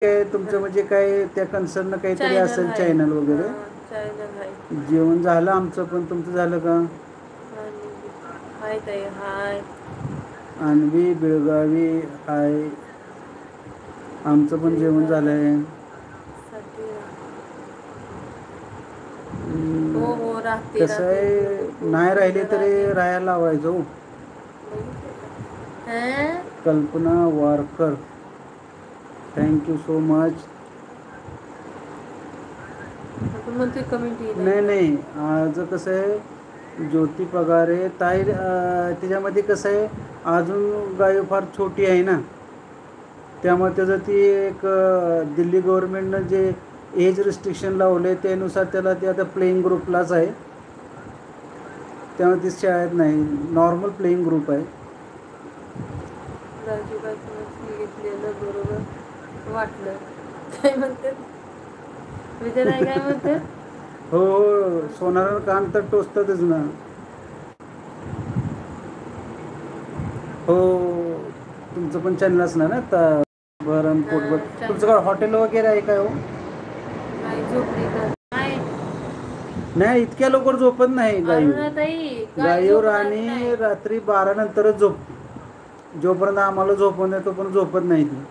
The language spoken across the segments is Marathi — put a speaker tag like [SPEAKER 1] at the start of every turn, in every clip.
[SPEAKER 1] काय तुमचं म्हणजे काय त्या कन्सर्न काहीतरी असेल चॅनल वगैरे.
[SPEAKER 2] चॅनल आहे.
[SPEAKER 1] जेवण झालं आमचं, पण तुमचं झालं का?
[SPEAKER 2] हाय ताई हाय.
[SPEAKER 1] अन्वी बेळगावी हाय. आमचं पण जेवण झालंय.
[SPEAKER 2] हो हो राहते
[SPEAKER 1] कसं
[SPEAKER 2] राहते
[SPEAKER 1] आहे, नाही राहिले तरी राहायला लावायचं हो. कल्पना वारकर, थँक्यू सो मच.
[SPEAKER 2] म्हणते कमेंट येईल.
[SPEAKER 1] नाही नाही, आज कसं आहे ज्योती पगारे ताई, त्याच्यामध्ये कसं आहे अजून गाय फार छोटी आहे ना, त्यामुळे त्याचं ती एक दिल्ली गव्हर्नमेंटनं जे एज रिस्ट्रिक्शन लावले त्यानुसार त्याला ते आता प्लेइंग ग्रुपलाच आहे. त्यामुळे ती शाळेत नाही, नॉर्मल प्लेइंग ग्रुप आहे.
[SPEAKER 2] घेतलेलं बरोबर वाटलं. काय म्हणते विजय राय, काय म्हणते?
[SPEAKER 1] हो हो, सोनारानं कान तर टोचतातच ना. हो, तुमचं पण चॅनल असणार ना आता. बरं पोटभर तुमचं काय हॉटेल वगैरे आहे काय हो? नाही, इतक्या लवकर झोपत नाही गायूर आणि रात्री 12 नंतरच झोपते. जोपर्यंत आम्हाला झोपत नाही तोपर्यंत झोपत नाही ती.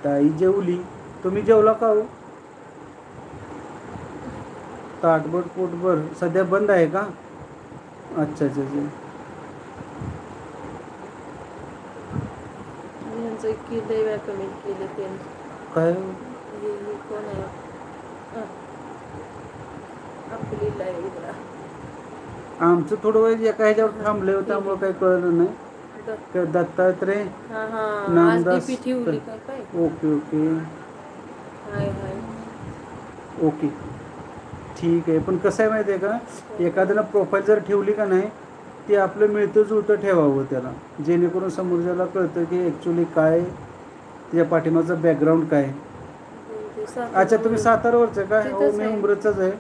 [SPEAKER 1] ताई जेवली, तुम्ही जेवला का हो? ताटभर पोटभर सध्या बंद आहे का? अच्छा अच्छा अच्छा.
[SPEAKER 2] कमेंट केले ते
[SPEAKER 1] काय
[SPEAKER 2] कोण आहे आपली लाईव्ह.
[SPEAKER 1] आमचं थोडं वेळ एका ह्याच्यावर थांबले होतं त्यामुळे काही कळलं नाही. Dattatray Namdas, okay okay okay ठीक आहे. पण कसं आहे माहिती आहे का, एखाद्यानं प्रोफाईल जर ठेवली का नाही, ते आपलं मिळतं जुळतं ठेवावं त्याला, जेणेकरून समोरच्याला कळतं की ॲक्च्युली काय त्याच्या पाठीमागचं बॅकग्राऊंड काय. अच्छा, तुम्ही सातारावरचं काय? हो, मी उमरचाच आहे.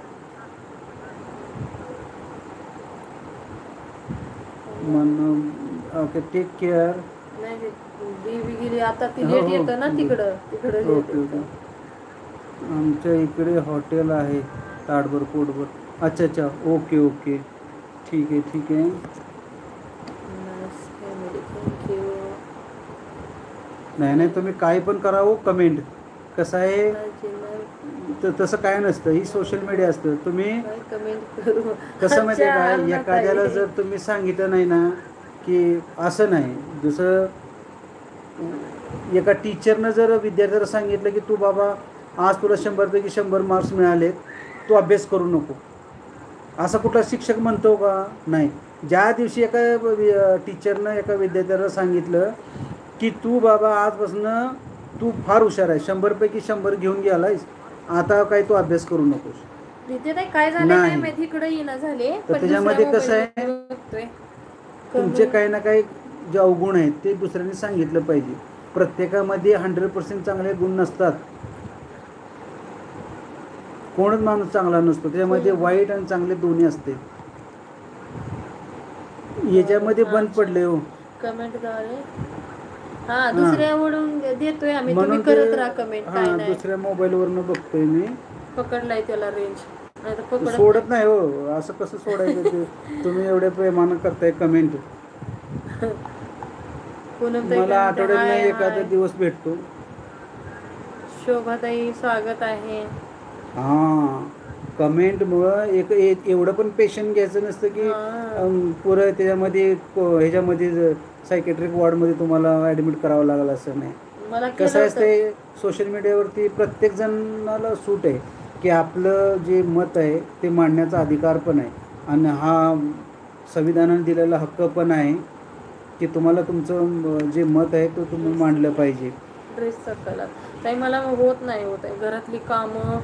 [SPEAKER 1] Okay, take care.
[SPEAKER 2] गेली आता ती लेट येतं ना तिकडं.
[SPEAKER 1] Okay okay. आमच्या इकडे हॉटेल आहे ताटभर पोटभर. अच्छा अच्छा, ओके ओके, ठीक आहे ठीक आहे. नाही नाही, तुम्ही काही पण करा हो कमेंट. कसं आहे तर तसं काय नसतं, ही सोशल मीडिया असतं. तुम्ही कसं माहिती आहे का, एखाद्याला जर तुम्ही सांगितलं नाही ना की असं नाही, जसं एका टीचरनं जर विद्यार्थ्याला सांगितलं की तू बाबा आज तुला 100पैकी 100 मार्क्स मिळालेत, तू अभ्यास करू नको, असा कुठला शिक्षक म्हणतो का? नाही. ज्या दिवशी एका टीचरनं एका विद्यार्थ्याला सांगितलं की तू बाबा आजपासून तू फार हुशार आहे, 100पैकी 100 घेऊन गेलायस, आता काय तू अभ्यास करू नकोस.
[SPEAKER 2] काय झालं इकडे येणं झाले.
[SPEAKER 1] तर त्याच्यामध्ये कसं आहे, तुमचे काही ना काही जे अवगुण आहेत ते दुसऱ्यांनी सांगितलं पाहिजे. प्रत्येकामध्ये 100% चांगले गुण नसतात. कोणच माणूस चांगला नसतो, त्याच्यामध्ये वाईट आणि चांगले दोन्ही असते. याच्यामध्ये बंद पडले हो
[SPEAKER 2] कमेंट द्वारे. हा, दुसऱ्यावरून देतोय आम्ही, तुम्ही करत राहा कमेंट. काय नाही,
[SPEAKER 1] दुसऱ्या मोबाईलवरनं बघतोय मी.
[SPEAKER 2] पकडलाय त्याला रेंज.
[SPEAKER 1] सोडत नाही हो, असं कसं सोडायचं ते? तुम्ही एवढ्या प्रेमानं करताय कमेंट. मला आठवड्यात नाही एखादा दिवस भेटतो.
[SPEAKER 2] शोभाताई स्वागत आहे.
[SPEAKER 1] हां, कमेंटमुळं एक एवढं पण पेशंट घ्यायचं नसतं की पुरं त्याच्यामध्ये ह्याच्यामध्ये सायकेट्रिक वॉर्डमध्ये तुम्हाला ॲडमिट करावं लागलं, असं नाही. कसं असते, सोशल मीडियावरती प्रत्येक जणाला सूट आहे की आपलं जे मत आहे ते मांडण्याचा अधिकार पण आहे, आणि हा संविधानाने दिलेला हक्क पण आहे की तुम्हाला तुमचं जे मत आहे तो तुम्ही मांडलं पाहिजे.
[SPEAKER 2] ड्रेसचा कलर ताई मला होत नाही घरातली कामं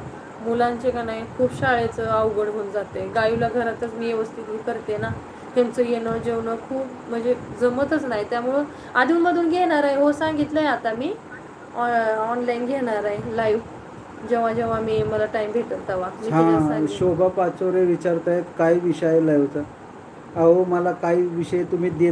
[SPEAKER 2] मुलांचे का नाही, खूप शाळेचं अवघड होऊन जाते. गायूला घरातच मी व्यवस्थित करते ना, त्यांचं येणं जेवणं खूप म्हणजे जमतच नाही. त्यामुळं अधूनमधून घेणार आहे हो, सांगितलंय आता मी ऑनलाईन घेणार आहे लाईव्ह, जेव्हा जेव्हा मला टाइम भेटेल तेव्हा.
[SPEAKER 1] शोभा पाचोरे विचारतायत काय विषय लाईव्हचा. अहो, मला काही विषय तुम्ही देत